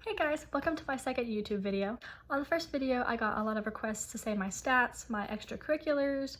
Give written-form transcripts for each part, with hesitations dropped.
Hey guys, welcome to my second YouTube video. On the first video, I got a lot of requests to say my stats, my extracurriculars,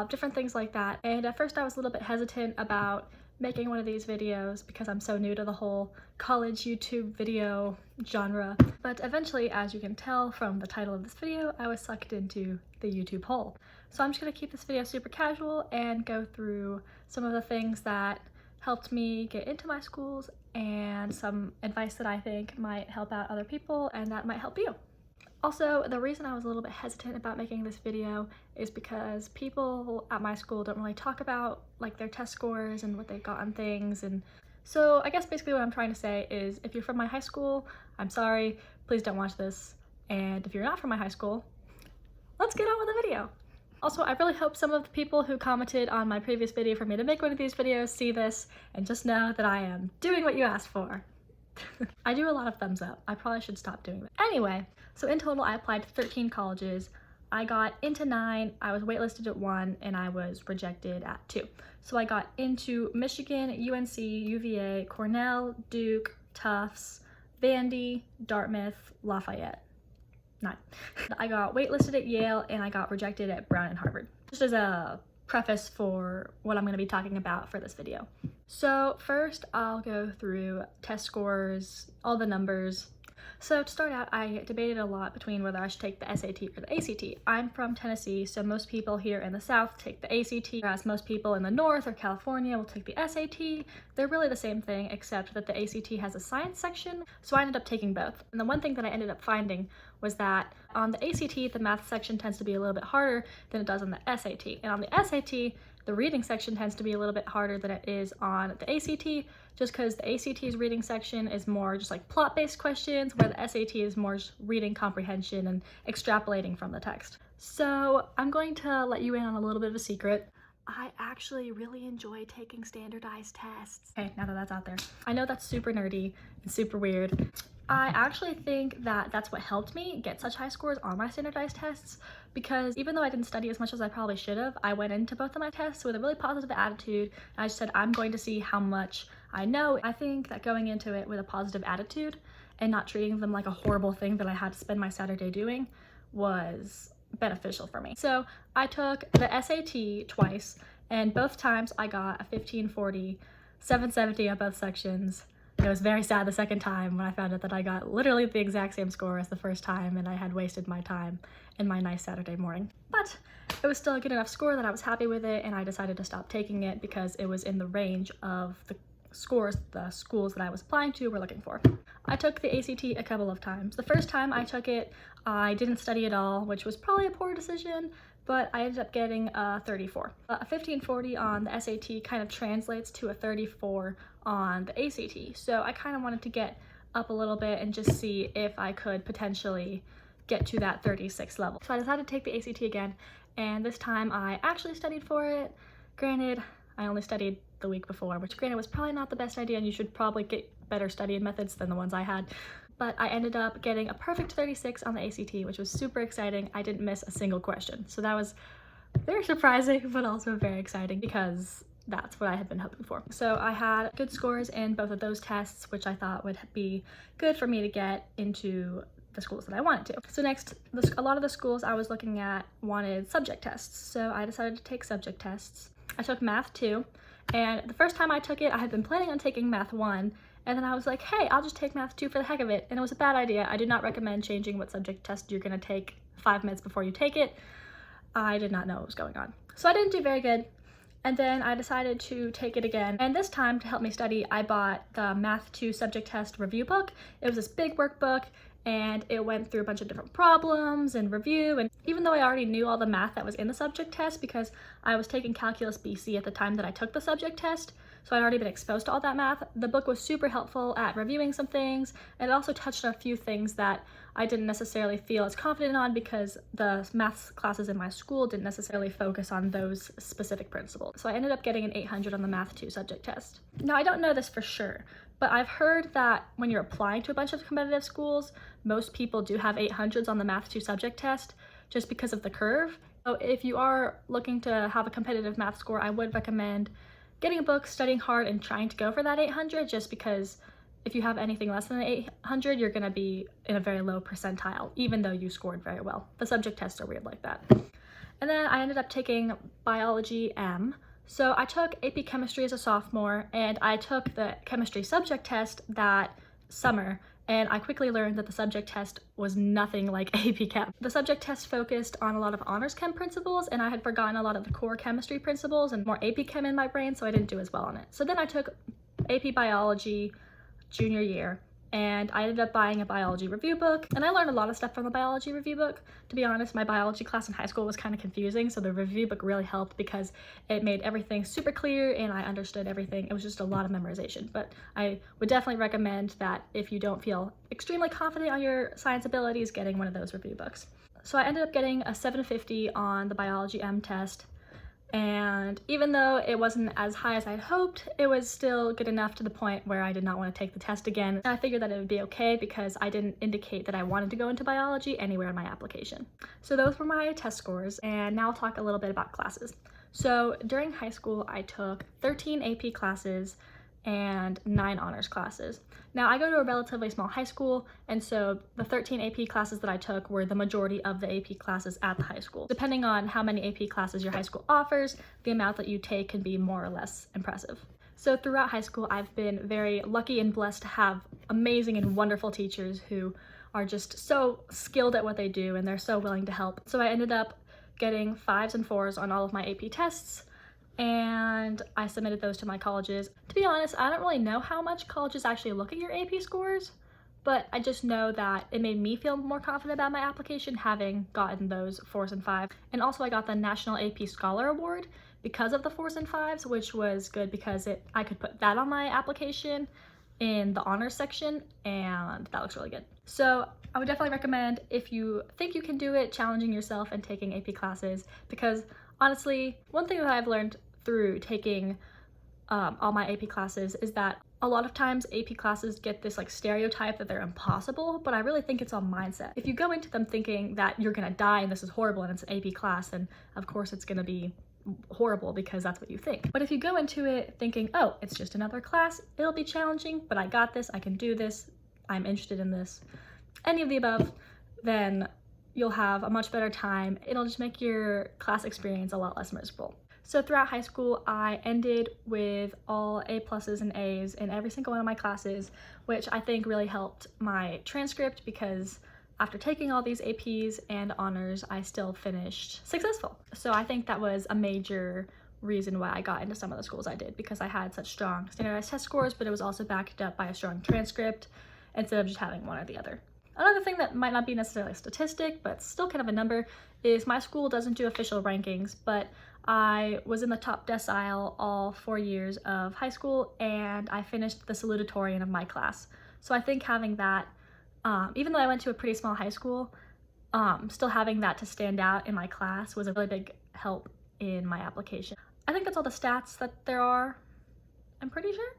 different things like that. And at first I was a little bit hesitant about making one of these videos because I'm so new to the whole college YouTube video genre. But eventually, as you can tell from the title of this video, I was sucked into the YouTube hole. So I'm just gonna keep this video super casual and go through some of the things that helped me get into my schools and some advice that I think might help out other people and that might help you. Also, the reason I was a little bit hesitant about making this video is because people at my school don't really talk about like their test scores and what they got on things. And so I guess basically what I'm trying to say is if you're from my high school, I'm sorry, please don't watch this. And if you're not from my high school, let's get on with the video. Also, I really hope some of the people who commented on my previous video for me to make one of these videos see this and just know that I am doing what you asked for. I do a lot of thumbs up. I probably should stop doing that. Anyway, so in total I applied to 13 colleges. I got into 9, I was waitlisted at 1, and I was rejected at 2. So I got into Michigan, UNC, UVA, Cornell, Duke, Tufts, Vandy, Dartmouth, Lafayette. 9. I got waitlisted at Yale and I got rejected at Brown and Harvard. Just as a preface for what I'm going to be talking about for this video. So first I'll go through test scores, all the numbers. So to start out, I debated a lot between whether I should take the SAT or the ACT. I'm from Tennessee, so most people here in the South take the ACT, whereas most people in the North or California will take the SAT. They're really the same thing, except that the ACT has a science section, so I ended up taking both. And the one thing that I ended up finding was that on the ACT, the math section tends to be a little bit harder than it does on the SAT. And on the SAT, the reading section tends to be a little bit harder than it is on the ACT, just because the ACT's reading section is more just like plot-based questions, where the SAT is more reading comprehension and extrapolating from the text. So I'm going to let you in on a little bit of a secret. I actually really enjoy taking standardized tests. Okay, now that that's out there. I know that's super nerdy and super weird. I actually think that that's what helped me get such high scores on my standardized tests, because even though I didn't study as much as I probably should have, I went into both of my tests with a really positive attitude, and I just said I'm going to see how much I know. I think that going into it with a positive attitude and not treating them like a horrible thing that I had to spend my Saturday doing was beneficial for me. So I took the SAT twice, and both times I got a 1540, 770 on both sections. It was very sad the second time when I found out that I got literally the exact same score as the first time and I had wasted my time in my nice Saturday morning. But it was still a good enough score that I was happy with it, and I decided to stop taking it because it was in the range of the scores the schools that I was applying to were looking for. I took the ACT a couple of times. The first time I took it, I didn't study at all, which was probably a poor decision, but I ended up getting a 34. A 1540 on the SAT kind of translates to a 34 on the ACT. So I kind of wanted to get up a little bit and just see if I could potentially get to that 36 level. So I decided to take the ACT again, and this time I actually studied for it. Granted, I only studied the week before, which granted was probably not the best idea, and you should probably get better studying methods than the ones I had. But I ended up getting a perfect 36 on the ACT, which was super exciting. I didn't miss a single question. So that was very surprising, but also very exciting because that's what I had been hoping for. So I had good scores in both of those tests, which I thought would be good for me to get into the schools that I wanted to. So next, a lot of the schools I was looking at wanted subject tests. So I decided to take subject tests. I took Math 2, and the first time I took it, I had been planning on taking Math 1, and then I was like, hey, I'll just take Math 2 for the heck of it, and it was a bad idea. I do not recommend changing what subject test you're gonna take 5 minutes before you take it. I did not know what was going on. So I didn't do very good, and then I decided to take it again, and this time to help me study, I bought the Math 2 subject test review book. It was this big workbook, and it went through a bunch of different problems and review, and even though I already knew all the math that was in the subject test because I was taking Calculus BC at the time that I took the subject test, so I'd already been exposed to all that math, the book was super helpful at reviewing some things, and it also touched on a few things that I didn't necessarily feel as confident on because the math classes in my school didn't necessarily focus on those specific principles. So I ended up getting an 800 on the Math 2 subject test. Now I don't know this for sure, but I've heard that when you're applying to a bunch of competitive schools, most people do have 800s on the Math 2 subject test just because of the curve. So if you are looking to have a competitive math score, I would recommend getting a book, studying hard, and trying to go for that 800 just because if you have anything less than an 800, you're gonna be in a very low percentile, even though you scored very well. The subject tests are weird like that. And then I ended up taking Biology M. So I took AP Chemistry as a sophomore, and I took the chemistry subject test that summer, and I quickly learned that the subject test was nothing like AP Chem. The subject test focused on a lot of honors chem principles, and I had forgotten a lot of the core chemistry principles and more AP Chem in my brain, so I didn't do as well on it. So then I took AP Biology junior year, and I ended up buying a biology review book, and I learned a lot of stuff from the biology review book. To be honest, my biology class in high school was kind of confusing, so the review book really helped because it made everything super clear and I understood everything. It was just a lot of memorization, but I would definitely recommend that if you don't feel extremely confident on your science abilities, getting one of those review books. So I ended up getting a 750 on the Biology M test, and even though it wasn't as high as I'd hoped, it was still good enough to the point where I did not want to take the test again. And I figured that it would be okay because I didn't indicate that I wanted to go into biology anywhere in my application. So those were my test scores, and now I'll talk a little bit about classes. So during high school, I took 13 AP classes and 9 honors classes. Now I go to a relatively small high school, and so the 13 AP classes that I took were the majority of the AP classes at the high school. Depending on how many AP classes your high school offers, the amount that you take can be more or less impressive. So throughout high school, I've been very lucky and blessed to have amazing and wonderful teachers who are just so skilled at what they do, and they're so willing to help. So I ended up getting 5s and 4s on all of my AP tests, and I submitted those to my colleges. To be honest, I don't really know how much colleges actually look at your AP scores, but I just know that it made me feel more confident about my application having gotten those 4s and 5s. And also I got the National AP Scholar Award because of the 4s and 5s, which was good because I could put that on my application in the honors section, and that looks really good. So I would definitely recommend, if you think you can do it, challenging yourself and taking AP classes, because honestly, one thing that I've learned through taking all my AP classes is that a lot of times AP classes get this like stereotype that they're impossible, but I really think it's all mindset. If you go into them thinking that you're gonna die and this is horrible and it's an AP class, then of course it's gonna be horrible because that's what you think. But if you go into it thinking, oh, it's just another class, it'll be challenging, but I got this, I can do this, I'm interested in this, any of the above, then you'll have a much better time. It'll just make your class experience a lot less miserable. So throughout high school, I ended with all A+s and A's in every single one of my classes, which I think really helped my transcript because after taking all these APs and honors, I still finished successful. So I think that was a major reason why I got into some of the schools I did, because I had such strong standardized test scores, but it was also backed up by a strong transcript instead of just having one or the other. Another thing that might not be necessarily a statistic, but still kind of a number, is my school doesn't do official rankings, but I was in the top decile all 4 years of high school, and I finished the salutatorian of my class. So I think having that, even though I went to a pretty small high school, still having that to stand out in my class was a really big help in my application. I think that's all the stats that there are, I'm pretty sure.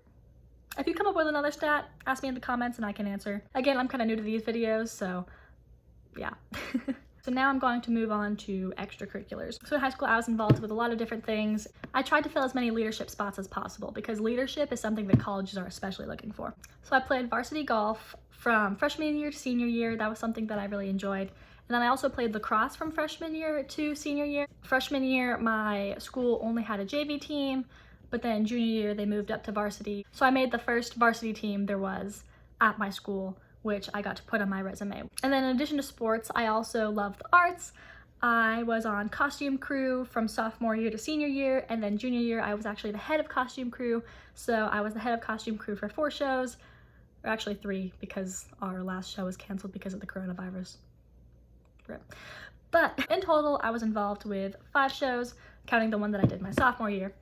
If you come up with another stat, ask me in the comments and I can answer. Again, I'm kind of new to these videos, so yeah. So now I'm going to move on to extracurriculars. So in high school, I was involved with a lot of different things. I tried to fill as many leadership spots as possible because leadership is something that colleges are especially looking for. So I played varsity golf from freshman year to senior year. That was something that I really enjoyed. And then I also played lacrosse from freshman year to senior year. Freshman year, my school only had a JV team, but then junior year, they moved up to varsity. So I made the first varsity team there was at my school, which I got to put on my resume. And then in addition to sports, I also love the arts. I was on costume crew from sophomore year to senior year, and then junior year, I was actually the head of costume crew. So I was the head of costume crew for 4 shows, or actually 3, because our last show was canceled because of the coronavirus. But in total, I was involved with 5 shows, counting the one that I did my sophomore year.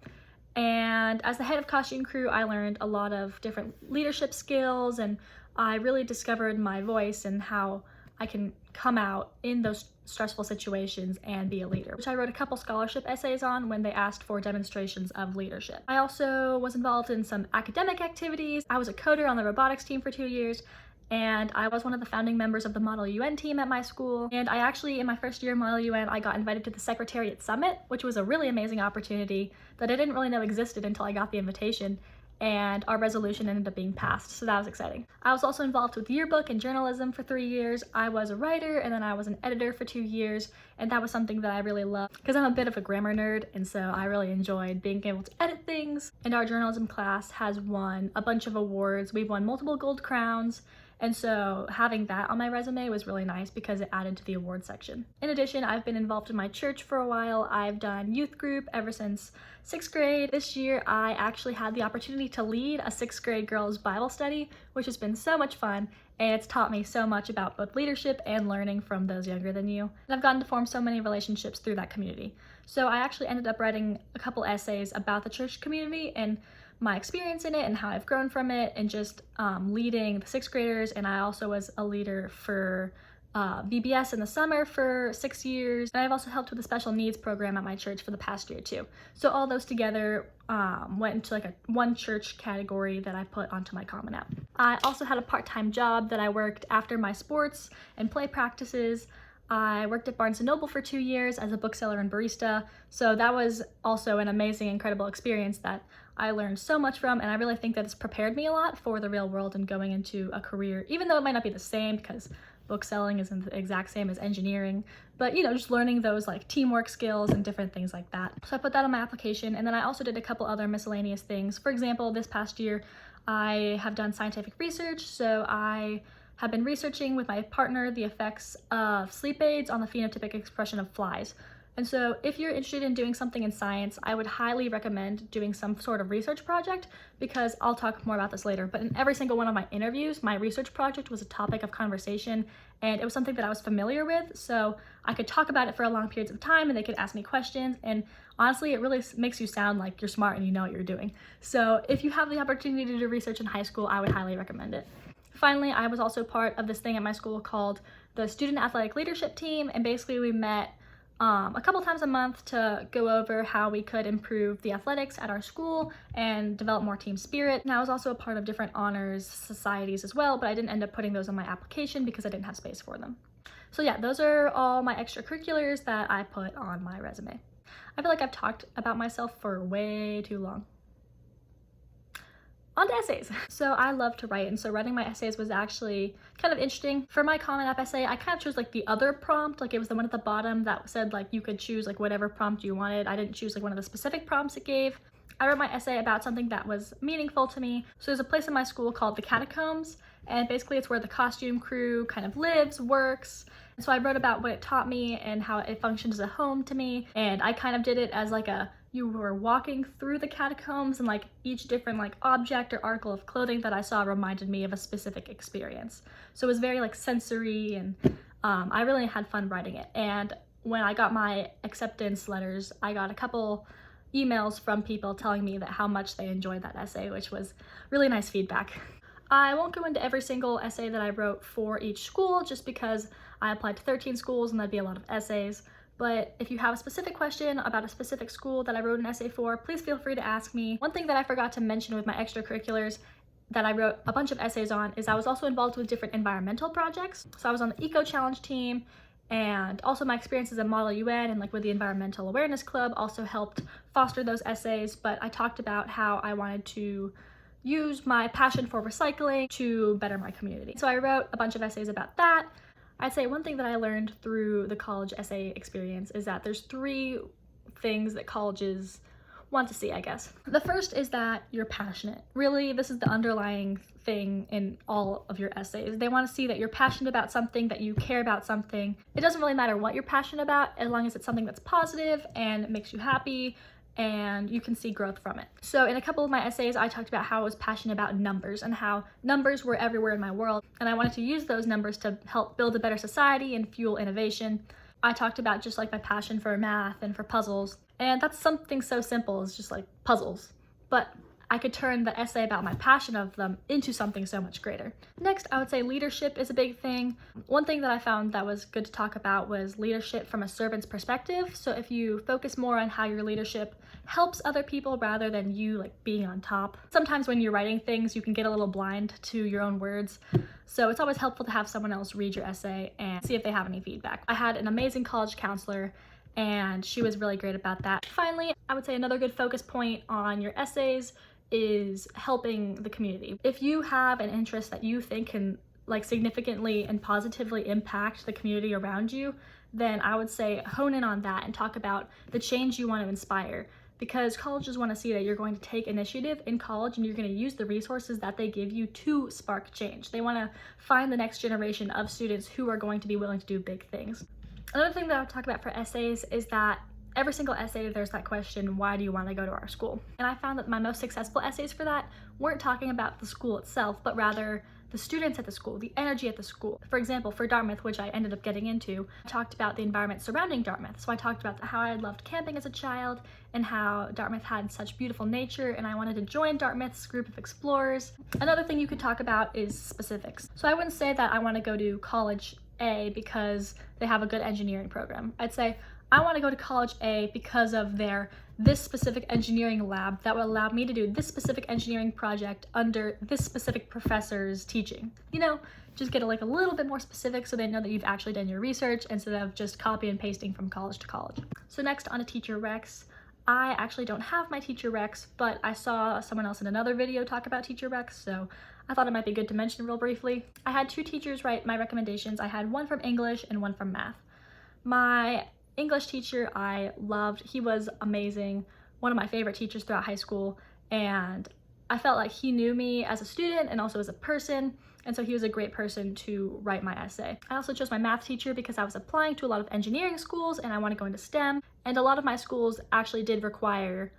And as the head of costume crew, I learned a lot of different leadership skills, and I really discovered my voice and how I can come out in those stressful situations and be a leader, which I wrote a couple scholarship essays on when they asked for demonstrations of leadership. I also was involved in some academic activities. I was a coder on the robotics team for 2 years, and I was one of the founding members of the Model UN team at my school. And I actually, in my first year of Model UN, I got invited to the Secretariat Summit, which was a really amazing opportunity that I didn't really know existed until I got the invitation. and our resolution ended up being passed, so that was exciting. I was also involved with yearbook and journalism for 3 years. I was a writer and then I was an editor for 2 years, and that was something that I really loved because I'm a bit of a grammar nerd, and so I really enjoyed being able to edit things. And our journalism class has won a bunch of awards. We've won multiple gold crowns, and so having that on my resume was really nice because it added to the award section. In addition, I've been involved in my church for a while. I've done youth group ever since 6th grade. This year, I actually had the opportunity to lead a 6th grade girls Bible study, which has been so much fun, and it's taught me so much about both leadership and learning from those younger than you. And I've gotten to form so many relationships through that community. So I actually ended up writing a couple essays about the church community and my experience in it and how I've grown from it, and just leading the 6th graders. And I also was a leader for VBS in the summer for 6 years. And I've also helped with the special needs program at my church for the past year too. So all those together went into like one church category that I put onto my Common App. I also had a part-time job that I worked after my sports and play practices. I worked at Barnes & Noble for 2 years as a bookseller and barista, so that was also an amazing, incredible experience that I learned so much from, and I really think that it's prepared me a lot for the real world and going into a career, even though it might not be the same because bookselling isn't the exact same as engineering, but you know, just learning those like teamwork skills and different things like that. So I put that on my application, and then I also did a couple other miscellaneous things. For example, this past year, I have done scientific research, so I have been researching with my partner the effects of sleep aids on the phenotypic expression of flies. And so if you're interested in doing something in science, I would highly recommend doing some sort of research project, because I'll talk more about this later, but in every single one of my interviews, my research project was a topic of conversation, and it was something that I was familiar with, so I could talk about it for long periods of time and they could ask me questions, and honestly, it really makes you sound like you're smart and you know what you're doing. So if you have the opportunity to do research in high school, I would highly recommend it. Finally, I was also part of this thing at my school called the Student Athletic Leadership Team, and basically we met a couple times a month to go over how we could improve the athletics at our school and develop more team spirit. And I was also a part of different honors societies as well, but I didn't end up putting those on my application because I didn't have space for them. So yeah, those are all my extracurriculars that I put on my resume. I feel like I've talked about myself for way too long. On to essays. So I love to write, and so writing my essays was actually kind of interesting. For my Common App essay, I kind of chose like the other prompt, like it was the one at the bottom that said like you could choose like whatever prompt you wanted. I didn't choose like one of the specific prompts it gave. I wrote my essay about something that was meaningful to me. So there's a place in my school called the Catacombs, and basically it's where the costume crew kind of lives, works. And so I wrote about what it taught me and how it functioned as a home to me, and I kind of did it as like you were walking through the catacombs, and like each different like object or article of clothing that I saw reminded me of a specific experience. So it was very like sensory, and I really had fun writing it. And when I got my acceptance letters, I got a couple emails from people telling me that how much they enjoyed that essay, which was really nice feedback. I won't go into every single essay that I wrote for each school just because I applied to 13 schools and that'd be a lot of essays. But if you have a specific question about a specific school that I wrote an essay for, please feel free to ask me. One thing that I forgot to mention with my extracurriculars that I wrote a bunch of essays on is I was also involved with different environmental projects. So I was on the Eco Challenge team, and also my experiences at Model UN and like with the Environmental Awareness Club also helped foster those essays. But I talked about how I wanted to use my passion for recycling to better my community. So I wrote a bunch of essays about that. I'd say one thing that I learned through the college essay experience is that there's 3 things that colleges want to see, I guess. The first is that you're passionate. Really, this is the underlying thing in all of your essays. They want to see that you're passionate about something, that you care about something. It doesn't really matter what you're passionate about, as long as it's something that's positive and makes you happy and you can see growth from it. So in a couple of my essays, I talked about how I was passionate about numbers and how numbers were everywhere in my world, and I wanted to use those numbers to help build a better society and fuel innovation. I talked about just like my passion for math and for puzzles, and that's something so simple as just like puzzles, but I could turn the essay about my passion of them into something so much greater. Next, I would say leadership is a big thing. One thing that I found that was good to talk about was leadership from a servant's perspective. So if you focus more on how your leadership helps other people rather than you like being on top. Sometimes when you're writing things, you can get a little blind to your own words. So it's always helpful to have someone else read your essay and see if they have any feedback. I had an amazing college counselor, and she was really great about that. Finally, I would say another good focus point on your essays is helping the community. If you have an interest that you think can like significantly and positively impact the community around you, then I would say hone in on that and talk about the change you want to inspire, because colleges want to see that you're going to take initiative in college and you're going to use the resources that they give you to spark change. They want to find the next generation of students who are going to be willing to do big things. Another thing that I would talk about for essays is that every single essay there's that question, why do you want to go to our school? And I found that my most successful essays for that weren't talking about the school itself, but rather the students at the school, the energy at the school. For example, for Dartmouth, which I ended up getting into, I talked about the environment surrounding Dartmouth. So I talked about how I had loved camping as a child and how Dartmouth had such beautiful nature and I wanted to join Dartmouth's group of explorers. Another thing you could talk about is specifics. So I wouldn't say that I want to go to college A because they have a good engineering program. I'd say I want to go to college A because of this specific engineering lab that will allow me to do this specific engineering project under this specific professor's teaching. You know, just get a little bit more specific so they know that you've actually done your research instead of just copy and pasting from college to college. So next, on to teacher recs. I actually don't have my teacher recs, but I saw someone else in another video talk about teacher recs, so I thought it might be good to mention real briefly. I had 2 teachers write my recommendations. I had one from English and one from math. My English teacher I loved. He was amazing, one of my favorite teachers throughout high school, and I felt like he knew me as a student and also as a person, and so he was a great person to write my essay. I also chose my math teacher because I was applying to a lot of engineering schools and I want to go into STEM, and a lot of my schools actually did require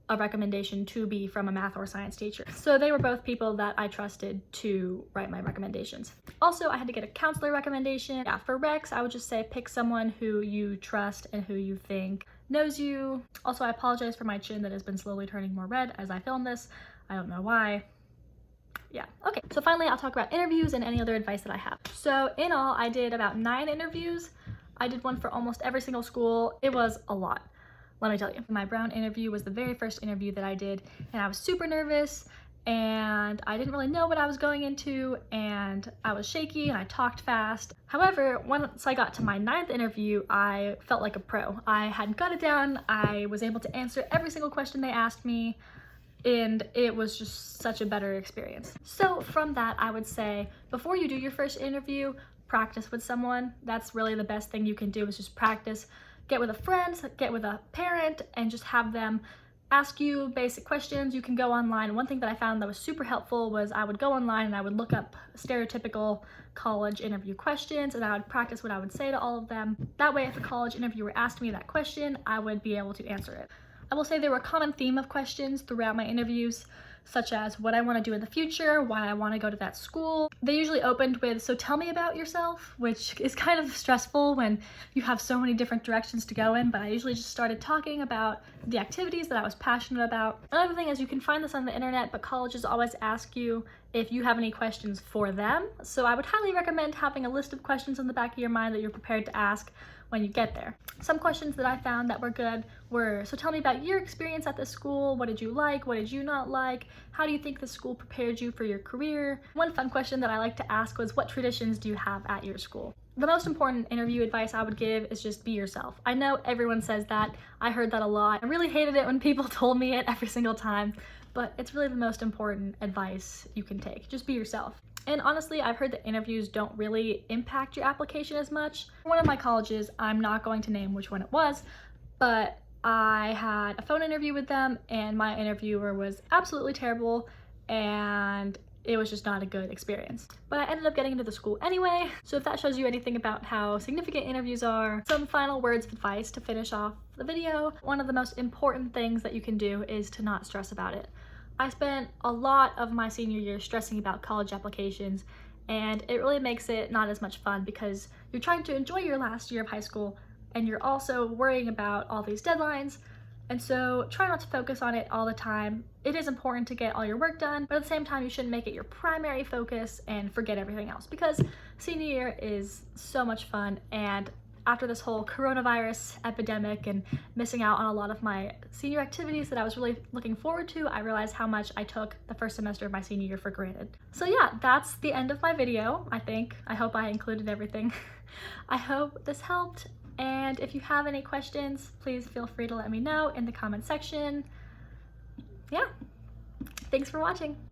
a recommendation to be from a math or science teacher. So they were both people that I trusted to write my recommendations. Also, I had to get a counselor recommendation. Yeah, for recs, I would just say pick someone who you trust and who you think knows you. Also, I apologize for my chin that has been slowly turning more red as I film this. I don't know why. Yeah, okay. So finally, I'll talk about interviews and any other advice that I have. So in all, I did about 9 interviews. I did one for almost every single school. It was a lot. Let me tell you, my Brown interview was the very first interview that I did, and I was super nervous, and I didn't really know what I was going into, and I was shaky, and I talked fast. However, once I got to my 9th interview, I felt like a pro. I had got it down, I was able to answer every single question they asked me, and it was just such a better experience. So from that, I would say, before you do your first interview, practice with someone. That's really the best thing you can do, is just practice. Get with a friend, get with a parent, and just have them ask you basic questions. You can go online. One thing that I found that was super helpful was I would go online and I would look up stereotypical college interview questions and I would practice what I would say to all of them. That way, if a college interviewer asked me that question, I would be able to answer it. I will say there were a common theme of questions throughout my interviews, such as what I want to do in the future, why I want to go to that school. They usually opened with, so tell me about yourself, which is kind of stressful when you have so many different directions to go in, but I usually just started talking about the activities that I was passionate about. Another thing is you can find this on the internet, but colleges always ask you if you have any questions for them. So I would highly recommend having a list of questions in the back of your mind that you're prepared to ask when you get there. Some questions that I found that were good were, so tell me about your experience at the school. What did you like? What did you not like? How do you think the school prepared you for your career? One fun question that I like to ask was, what traditions do you have at your school? The most important interview advice I would give is just be yourself. I know everyone says that. I heard that a lot. I really hated it when people told me it every single time, but it's really the most important advice you can take. Just be yourself. And honestly, I've heard that interviews don't really impact your application as much. One of my colleges, I'm not going to name which one it was, but I had a phone interview with them and my interviewer was absolutely terrible and it was just not a good experience. But I ended up getting into the school anyway. So if that shows you anything about how significant interviews are, some final words of advice to finish off the video. One of the most important things that you can do is to not stress about it. I spent a lot of my senior year stressing about college applications, and it really makes it not as much fun because you're trying to enjoy your last year of high school and you're also worrying about all these deadlines. And so try not to focus on it all the time. It is important to get all your work done, but at the same time, you shouldn't make it your primary focus and forget everything else, because senior year is so much fun. And after this whole coronavirus epidemic and missing out on a lot of my senior activities that I was really looking forward to, I realized how much I took the first semester of my senior year for granted. So yeah, that's the end of my video, I think. I hope I included everything. I hope this helped, and if you have any questions, please feel free to let me know in the comment section. Yeah, Thanks for watching!